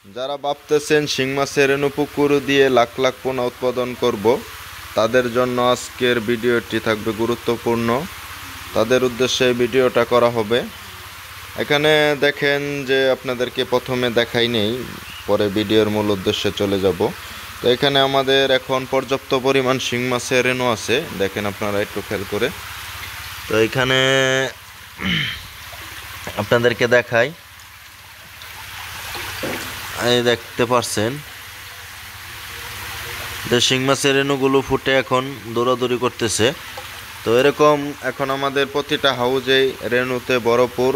যারা ভাবতেছেন শিং মাছের রেণু পুকুর দিয়ে লাখ লাখ পোনা উৎপাদন করব, তাদের জন্য আজকের ভিডিওটি থাকবে গুরুত্বপূর্ণ। তাদের উদ্দেশ্যে এই ভিডিওটা করা হবে। এখানে দেখেন যে আপনাদেরকে প্রথমে দেখাই নেই, পরে ভিডিওর মূল উদ্দেশ্যে চলে যাব। তো এখানে আমাদের এখন পর্যাপ্ত পরিমাণ শিং মাছের রেণু আছে, দেখেন আপনারা একটু খেয়াল করে। তো এখানে আপনাদেরকে দেখাই, এই দেখতে পাচ্ছেন যে শিং মাছের রেণুগুলো ফুটে এখন দৌড়াদৌড়ি করতেছে। তো এরকম এখন আমাদের প্রতিটা হাউজেই রেণুতে ভরপুর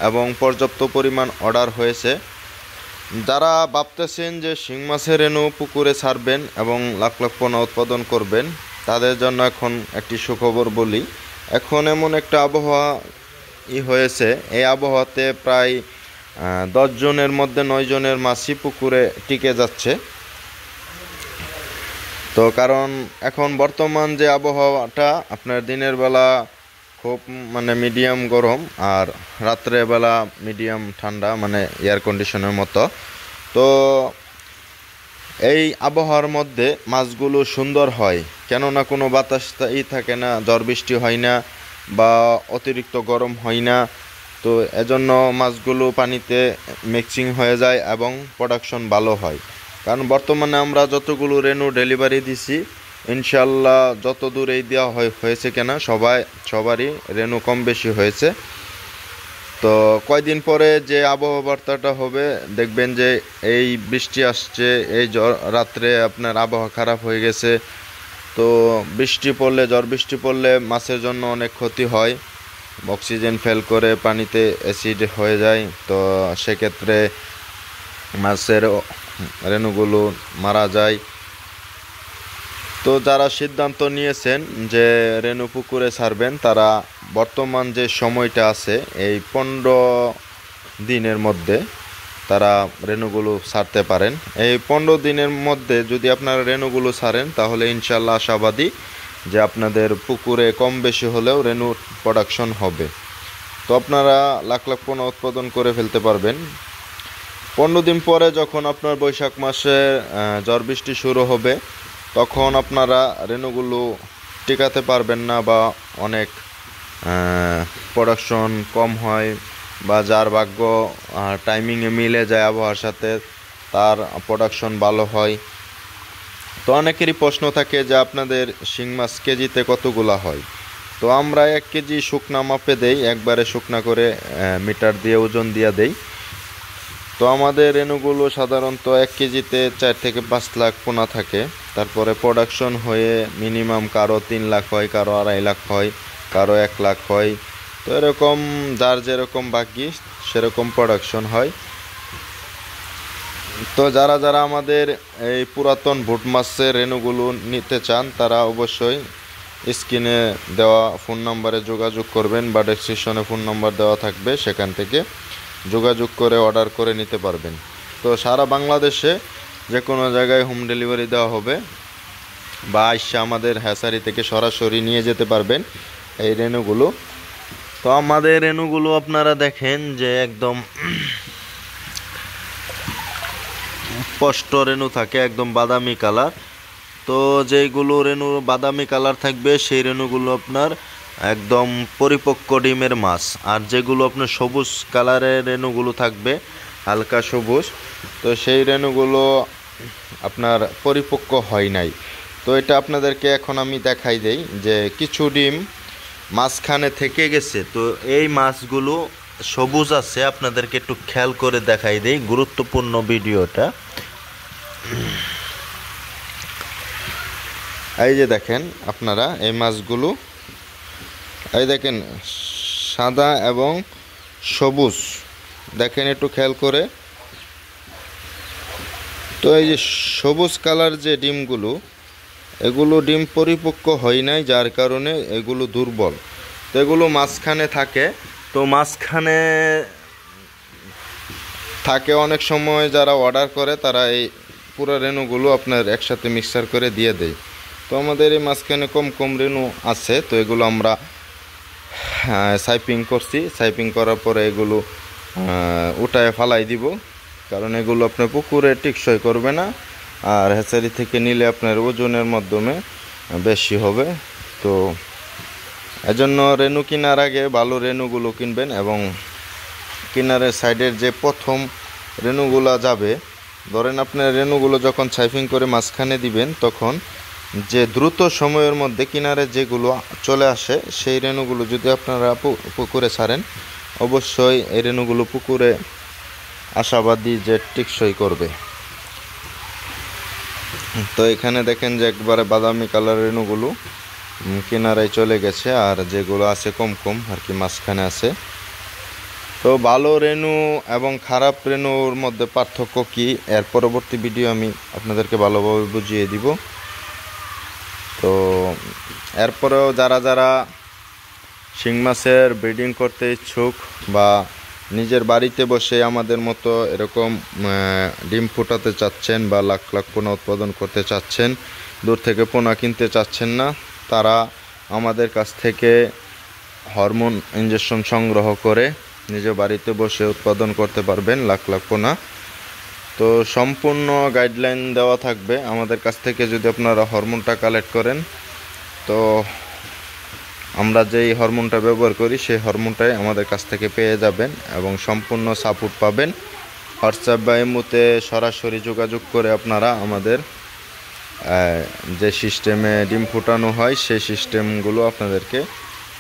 এবং পর্যাপ্ত পরিমাণ অর্ডার হয়েছে। যারা ভাবতেছেন যে শিং মাছের রেণু পুকুরে ছাড়বেন এবং লাখ লাখ পোনা উৎপাদন করবেন, তাদের জন্য এখন একটি সুখবর বলি। এখন এমন একটা আবহাওয়া হয়েছে, এই আবহাওয়াতে প্রায় 10 জনের মধ্যে 9 জনের মাছই পুকুরে টিকে যাচ্ছে। তো কারণ এখন বর্তমান যে আবহাওয়াটা, আপনার দিনের বেলা খুব মিডিয়াম গরম আর রাত্রে বেলা মিডিয়াম ঠান্ডা, এয়ার কন্ডিশনের মতো। তো এই আবহাওয়ার মধ্যে মাছগুলো সুন্দর হয়, কেননা কোনো বাতাস থাকে না, ঝড় বৃষ্টি হয় না বা অতিরিক্ত গরম হয় না। তো এজন্য মাছগুলো পানিতে মিক্সিং হয়ে যায় এবং প্রোডাকশন ভালো হয়। কারণ বর্তমানে আমরা যতগুলো রেণু ডেলিভারি দিছি, ইনশাল্লাহ যত দূর এই দেওয়া হয়েছে কিনা সবারই রেণু কম বেশি হয়েছে। তো কয়দিন পরে যে আবহাওয়া বার্তাটা হবে, দেখবেন যে এই বৃষ্টি আসছে, এই রাত্রে আপনার আবহাওয়া খারাপ হয়ে গেছে। তো ঝড় বৃষ্টি পড়লে মাছের জন্য অনেক ক্ষতি হয়, অক্সিজেন ফেল করে পানিতে অ্যাসিড হয়ে যায়। তো সেক্ষেত্রে মাছের রেণুগুলো মারা যায়। তো যারা সিদ্ধান্ত নিয়েছেন যে রেণু পুকুরে ছাড়বেন, তারা বর্তমান যে সময়টা আছে এই 15 দিনের মধ্যে তারা রেণুগুলো ছাড়তে পারেন। এই 15 দিনের মধ্যে যদি আপনারা রেণুগুলো ছাড়েন, তাহলে ইনশাল্লাহ আশাবাদী যে আপনাদের পুকুরে কম বেশি হলেও রেণুর প্রোডাকশন হবে। তো আপনারা লাখ লাখ পোনা উৎপাদন করে ফেলতে পারবেন। 15 দিন পরে যখন আপনার বৈশাখ মাসে ঝড় বৃষ্টি শুরু হবে, তখন আপনারা রেণুগুলো টিকাতে পারবেন না বা অনেক প্রোডাকশন কম হয়, বা যার ভাগ্য টাইমিংয়ে মিলে যায় আবহাওয়ার সাথে, তার প্রোডাকশন ভালো হয়। তো অনেকেরই প্রশ্ন থাকে যে আপনাদের শিং মাছ কেজিতে কতগুলা হয়। তো আমরা 1 কেজি শুকনা মাপে দেই, একবারে শুকনা করে মিটার দিয়ে ওজন দিয়ে দেই। তো আমাদের রেণুগুলো সাধারণত 1 কেজিতে 4 থেকে 5 লাখ পোনা থাকে। তারপরে প্রোডাকশন হয়ে মিনিমাম কারো 3 লাখ হয়, কারো 2.5 লাখ হয়, কারো 1 লাখ হয়। তো এরকম যার যেরকম ভাগ্যি সেরকম প্রোডাকশন হয়। তো যারা যারা আমাদের এই পুরাতন ভুট মাছের রেণুগুলো নিতে চান, তারা অবশ্যই স্ক্রিনে দেওয়া ফোন নাম্বারে যোগাযোগ করবেন, বা ডেসক্রিপশনে ফোন নাম্বার দেওয়া থাকবে, সেখান থেকে যোগাযোগ করে অর্ডার করে নিতে পারবেন। তো সারা বাংলাদেশে যে কোনো জায়গায় হোম ডেলিভারি দেওয়া হবে, বা আইসা আমাদের হ্যাচারি থেকে সরাসরি নিয়ে যেতে পারবেন এই রেণুগুলো। তো আমাদের রেণুগুলো আপনারা দেখেন যে একদম স্পষ্ট রেণু থাকে, একদম বাদামি কালার। তো যেগুলো রেণু বাদামি কালার থাকবে, সেই রেণুগুলো আপনার একদম পরিপক্ক ডিমের মাছ। আর যেগুলো আপনার সবুজ কালারের রেণুগুলো থাকবে, হালকা সবুজ, তো সেই রেণুগুলো আপনার পরিপক্ক হয় নাই। তো এটা আপনাদেরকে এখন আমি দেখাই দেই যে কিছু ডিম মাঝখানে থেকে গেছে। তো এই মাছগুলো সবুজ আছে, আপনাদেরকে একটু খেয়াল করে দেখাই দেই, গুরুত্বপূর্ণ ভিডিওটা। এই যে দেখেন আপনারা এই মাছগুলো, এই দেখেন সাদা এবং সবুজ, দেখেন একটু খেয়াল করে। তো এই যে সবুজ কালার যে ডিমগুলো, এগুলো ডিম পরিপক্ক হয় নাই, যার কারণে এগুলো দুর্বল। তো এগুলো মাঝখানে থাকে। তো মাঝখানে থাকে অনেক সময় যারা অর্ডার করে, তারা এই পুরো রেণুগুলো আপনার একসাথে মিক্সার করে দিয়ে দেয়। তো আমাদের এই মাঝখানে কম কম রেণু আছে, তো এগুলো আমরা সাইপিং করছি। সাইপিং করার পরে এগুলো উঠায় ফালাই দিব। কারণ এগুলো আপনার পুকুরে টিকসই করবে না, আর হ্যাচারি থেকে নিলে আপনার ওজনের মাধ্যমে বেশি হবে। তো এজন্য রেনু কেনার আগে ভালো রেনুগুলো কিনবেন, এবং কিনারের সাইডের যে প্রথম রেনুগুলো যাবে, ধরেন আপনার রেনুগুলো যখন সাইফিং করে মাঝখানে দিবেন, তখন যে দ্রুত সময়ের মধ্যে কিনারে যেগুলো চলে আসে সেই রেনুগুলো যদি আপনারা পুকুরে ছাড়েন, অবশ্যই এই রেনুগুলো পুকুরে আশাবাদী যে টিকসই করবে। তো এখানে দেখেন যে একবারে বাদামি কালার রেনুগুলো কিনারায় চলে গেছে, আর যেগুলো আছে কম কম আর কি মাঝখানে আছে। তো ভালো রেনু এবং খারাপ রেনুর মধ্যে পার্থক্য কি, এর পরবর্তী ভিডিও আমি আপনাদেরকে ভালোভাবে বুঝিয়ে দিব। তো এরপরেও যারা যারা শিং মাছের ব্রিডিং করতে ইচ্ছুক, বা নিজের বাড়িতে বসে আমাদের মতো এরকম ডিম ফুটাতে চাচ্ছেন, বা লাখ লাখ পোনা উৎপাদন করতে চাচ্ছেন, দূর থেকে পোনা কিনতে চাচ্ছেন না, তারা আমাদের কাছ থেকে হরমোন ইনজেকশন সংগ্রহ করে নিজের বাড়িতে বসে উৎপাদন করতে পারবেন লাখ লাখ পোনা। তো সম্পূর্ণ গাইডলাইন দেওয়া থাকবে আমাদের কাছ থেকে। যদি আপনারা হরমোনটা কালেক্ট করেন, তো আমরা যেই হরমোনটা ব্যবহার করি সেই হরমোনটাই আমাদের কাছ থেকে পেয়ে যাবেন, এবং সম্পূর্ণ সাপোর্ট পাবেন। হোয়াটসঅ্যাপ বা ইমোতে সরাসরি যোগাযোগ করে আপনারা আমাদের যে সিস্টেমে ডিম ফুটানো হয় সেই সিস্টেমগুলো আপনাদেরকে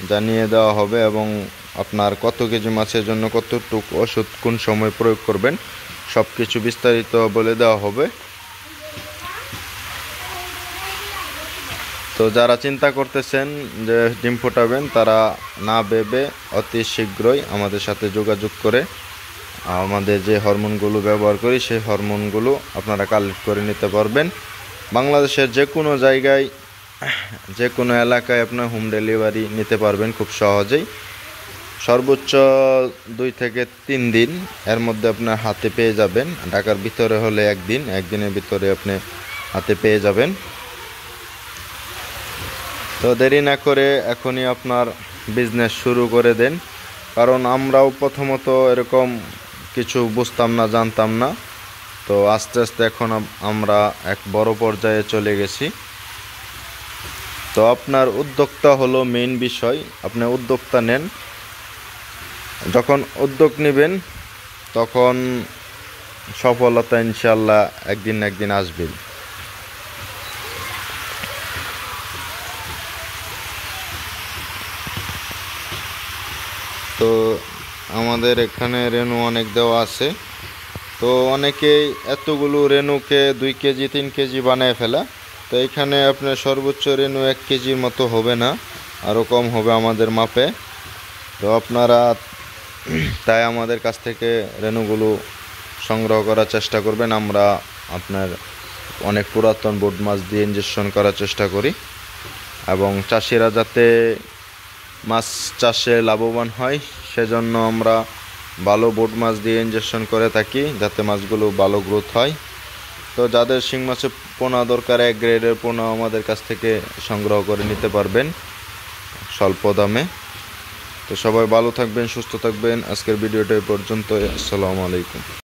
জানিয়ে দেওয়া হবে, এবং আপনার কত কেজি মাছের জন্য কতটুকু ওষুধ কোন সময় প্রয়োগ করবেন সব কিছু বিস্তারিত বলে দেওয়া হবে। তো যারা চিন্তা করতেছেন যে ডিম ফোটাবেন, তারা না ভেবে অতি শীঘ্রই আমাদের সাথে যোগাযোগ করে আমাদের যে হরমোনগুলো ব্যবহার করি সেই হরমোনগুলো আপনারা কালেক্ট করে নিতে পারবেন। বাংলাদেশের যে কোনো জায়গায়, যে কোনো এলাকায় আপনার হোম ডেলিভারি নিতে পারবেন খুব সহজেই। সর্বোচ্চ 2 থেকে 3 দিন এর মধ্যে আপনার হাতে পেয়ে যাবেন। ঢাকার ভিতরে হলে একদিনের ভিতরে আপনি হাতে পেয়ে যাবেন। তো দেরি না করে এখনই আপনার বিজনেস শুরু করে দেন, কারণ আমরাও প্রথমত এরকম কিছু বুঝতাম না, জানতাম না। তো আস্তে আস্তে এখন আমরা এক বড় পর্যায়ে চলে গেছি। তো আপনার উদ্যোক্তা হলো মেইন বিষয়। আপনি উদ্যোক্তা নেন, যখন উদ্যোগ নেবেন তখন সফলতা ইনশাল্লাহ একদিন না একদিন আসবে। তো আমাদের এখানে রেনু অনেক দেওয়া আছে। তো অনেকেই এতগুলো রেনুকে 2 কেজি 3 কেজি বানায় ফেলা। তো এখানে আপনার সর্বোচ্চ রেনু 1 কেজির মতো হবে না, আরও কম হবে আমাদের মাপে। তো আপনারা তাই আমাদের কাছ থেকে রেনুগুলো সংগ্রহ করার চেষ্টা করবেন। আমরা আপনার অনেক পুরাতন বোট মাছ দিয়ে ইনজেকশন করার চেষ্টা করি, এবং চাষিরা যাতে মাছ চাষে লাভবান হয় সেজন্য আমরা ভালো বোট মাছ দিয়ে ইনজেকশন করে থাকি, যাতে মাছগুলো ভালো গ্রোথ হয়। তো যাদের শিং মাছের পোনা দরকার, 1 গ্রেডের পোনা আমাদের কাছ থেকে সংগ্রহ করে নিতে পারবেন স্বল্প দামে। তো সবাই ভালো থাকবেন, সুস্থ থাকবেন। আজকের ভিডিওটা এই পর্যন্ত। আসসালামু আলাইকুম।